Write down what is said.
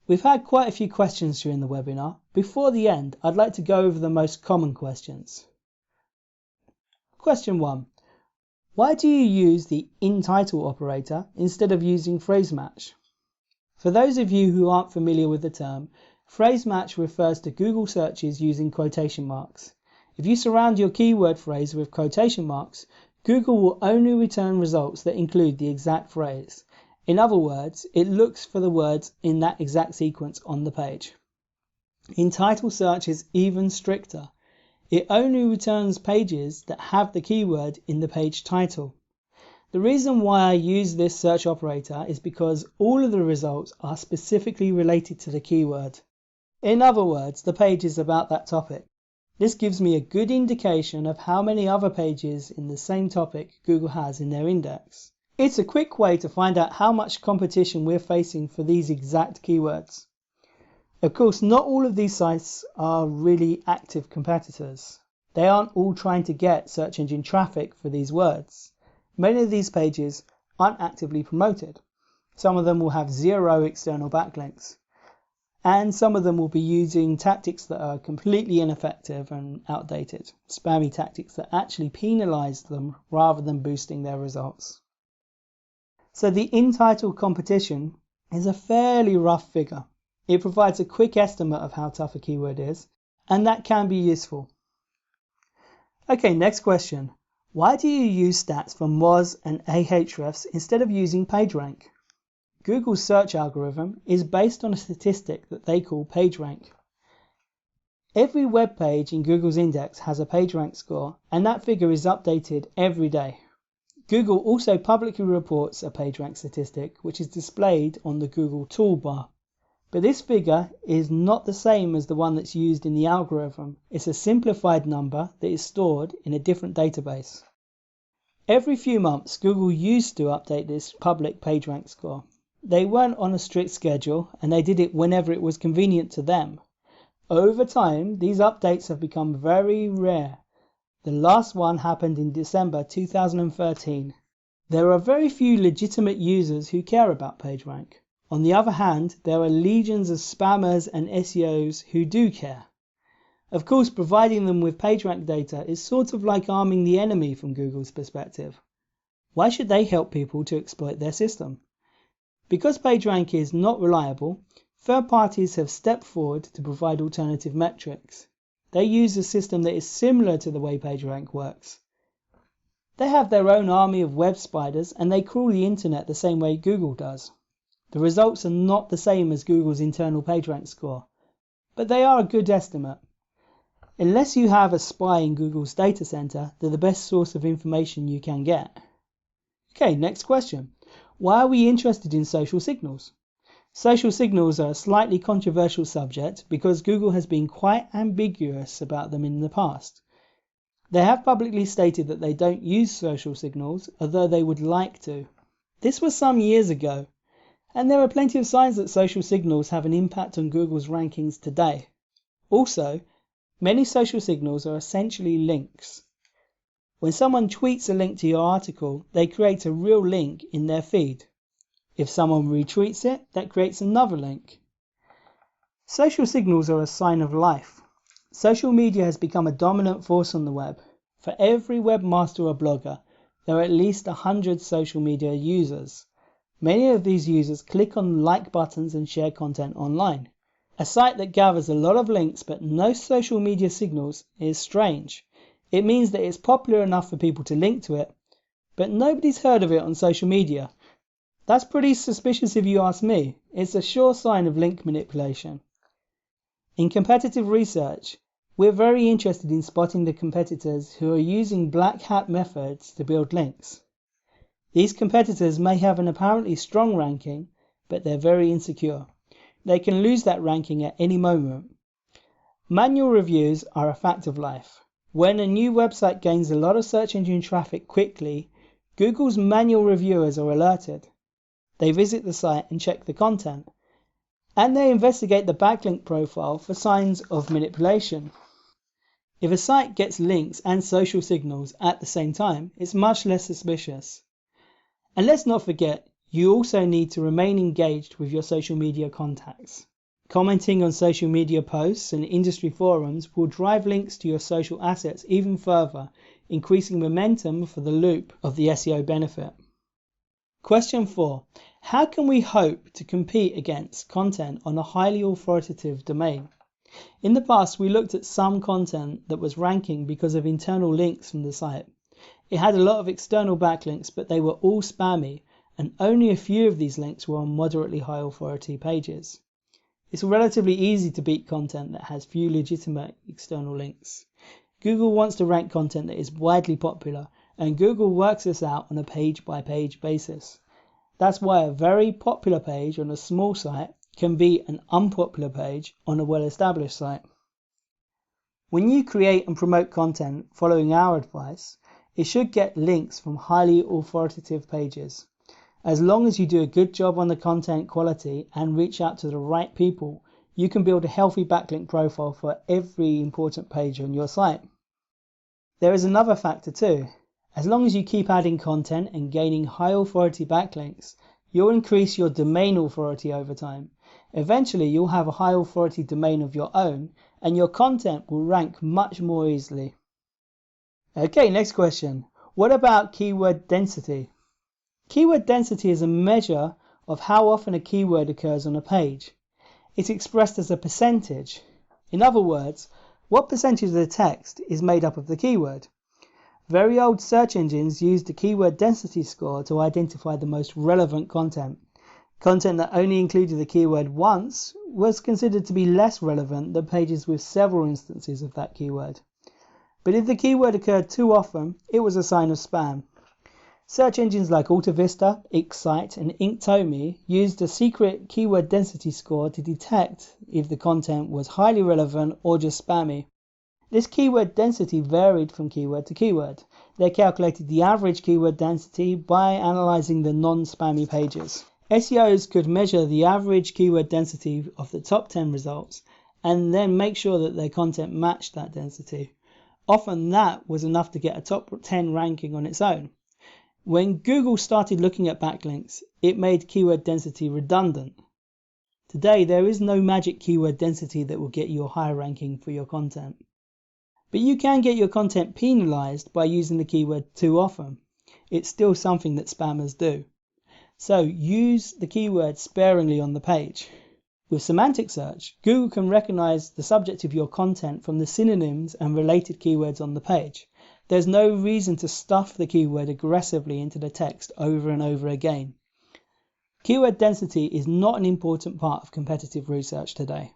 We've had quite a few questions during the webinar. Before the end, I'd like to go over the most common questions. Question 1. Why do you use the in-title operator instead of using phrase match? For those of you who aren't familiar with the term, phrase match refers to Google searches using quotation marks. If you surround your keyword phrase with quotation marks, Google will only return results that include the exact phrase. In other words, it looks for the words in that exact sequence on the page. In-title search is even stricter. It only returns pages that have the keyword in the page title. The reason why I use this search operator is because all of the results are specifically related to the keyword. In other words, the page is about that topic. This gives me a good indication of how many other pages in the same topic Google has in their index. It's a quick way to find out how much competition we're facing for these exact keywords. Of course, not all of these sites are really active competitors. They aren't all trying to get search engine traffic for these words. Many of these pages aren't actively promoted. Some of them will have 0 external backlinks. And some of them will be using tactics that are completely ineffective and outdated, spammy tactics that actually penalize them rather than boosting their results. So the in-title competition is a fairly rough figure. It provides a quick estimate of how tough a keyword is, and that can be useful. Okay, next question. Why do you use stats for MOZ and Ahrefs instead of using PageRank? Google's search algorithm is based on a statistic that they call PageRank. Every web page in Google's index has a PageRank score, and that figure is updated every day. Google also publicly reports a PageRank statistic, which is displayed on the Google toolbar. But this figure is not the same as the one that's used in the algorithm. It's a simplified number that is stored in a different database. Every few months, Google used to update this public PageRank score. They weren't on a strict schedule, and they did it whenever it was convenient to them. Over time, these updates have become very rare. The last one happened in December 2013. There are very few legitimate users who care about PageRank. On the other hand, there are legions of spammers and SEOs who do care. Of course, providing them with PageRank data is sort of like arming the enemy from Google's perspective. Why should they help people to exploit their system? Because PageRank is not reliable, third parties have stepped forward to provide alternative metrics. They use a system that is similar to the way PageRank works. They have their own army of web spiders, and they crawl the internet the same way Google does. The results are not the same as Google's internal PageRank score, but they are a good estimate. Unless you have a spy in Google's data center, they're the best source of information you can get. Okay, next question. Why are we interested in social signals? Social signals are a slightly controversial subject because Google has been quite ambiguous about them in the past. They have publicly stated that they don't use social signals, although they would like to. This was some years ago, and there are plenty of signs that social signals have an impact on Google's rankings today. Also, many social signals are essentially links. When someone tweets a link to your article, they create a real link in their feed. If someone retweets it, that creates another link. Social signals are a sign of life. Social media has become a dominant force on the web. For every webmaster or blogger, there are at least 100 social media users. Many of these users click on like buttons and share content online. A site that gathers a lot of links but no social media signals is strange. It means that it's popular enough for people to link to it, but nobody's heard of it on social media. That's pretty suspicious if you ask me. It's a sure sign of link manipulation. In competitive research, we're very interested in spotting the competitors who are using black hat methods to build links. These competitors may have an apparently strong ranking, but they're very insecure. They can lose that ranking at any moment. Manual reviews are a fact of life. When a new website gains a lot of search engine traffic quickly, Google's manual reviewers are alerted. They visit the site and check the content, and they investigate the backlink profile for signs of manipulation. If a site gets links and social signals at the same time, it's much less suspicious. And let's not forget, you also need to remain engaged with your social media contacts. Commenting on social media posts and industry forums will drive links to your social assets even further, increasing momentum for the loop of the SEO benefit. Question 4. How can we hope to compete against content on a highly authoritative domain? In the past, we looked at some content that was ranking because of internal links from the site. It had a lot of external backlinks, but they were all spammy, and only a few of these links were on moderately high authority pages. It's relatively easy to beat content that has few legitimate external links. Google wants to rank content that is widely popular, and Google works this out on a page-by-page basis. That's why a very popular page on a small site can beat an unpopular page on a well-established site. When you create and promote content following our advice, it should get links from highly authoritative pages. As long as you do a good job on the content quality and reach out to the right people, you can build a healthy backlink profile for every important page on your site. There is another factor too. As long as you keep adding content and gaining high authority backlinks, you'll increase your domain authority over time. Eventually, you'll have a high authority domain of your own, and your content will rank much more easily. Okay, next question. What about keyword density? Keyword density is a measure of how often a keyword occurs on a page. It's expressed as a percentage. In other words, what percentage of the text is made up of the keyword? Very old search engines used the keyword density score to identify the most relevant content. Content that only included the keyword once was considered to be less relevant than pages with several instances of that keyword. But if the keyword occurred too often, it was a sign of spam. Search engines like AltaVista, Excite, and Inktomi used a secret keyword density score to detect if the content was highly relevant or just spammy. This keyword density varied from keyword to keyword. They calculated the average keyword density by analyzing the non-spammy pages. SEOs could measure the average keyword density of the top 10 results and then make sure that their content matched that density. Often that was enough to get a top 10 ranking on its own. When Google started looking at backlinks, it made keyword density redundant. Today, there is no magic keyword density that will get you a higher ranking for your content. But you can get your content penalized by using the keyword too often. It's still something that spammers do. So use the keyword sparingly on the page. With semantic search, Google can recognize the subject of your content from the synonyms and related keywords on the page. There's no reason to stuff the keyword aggressively into the text over and over again. Keyword density is not an important part of competitive research today.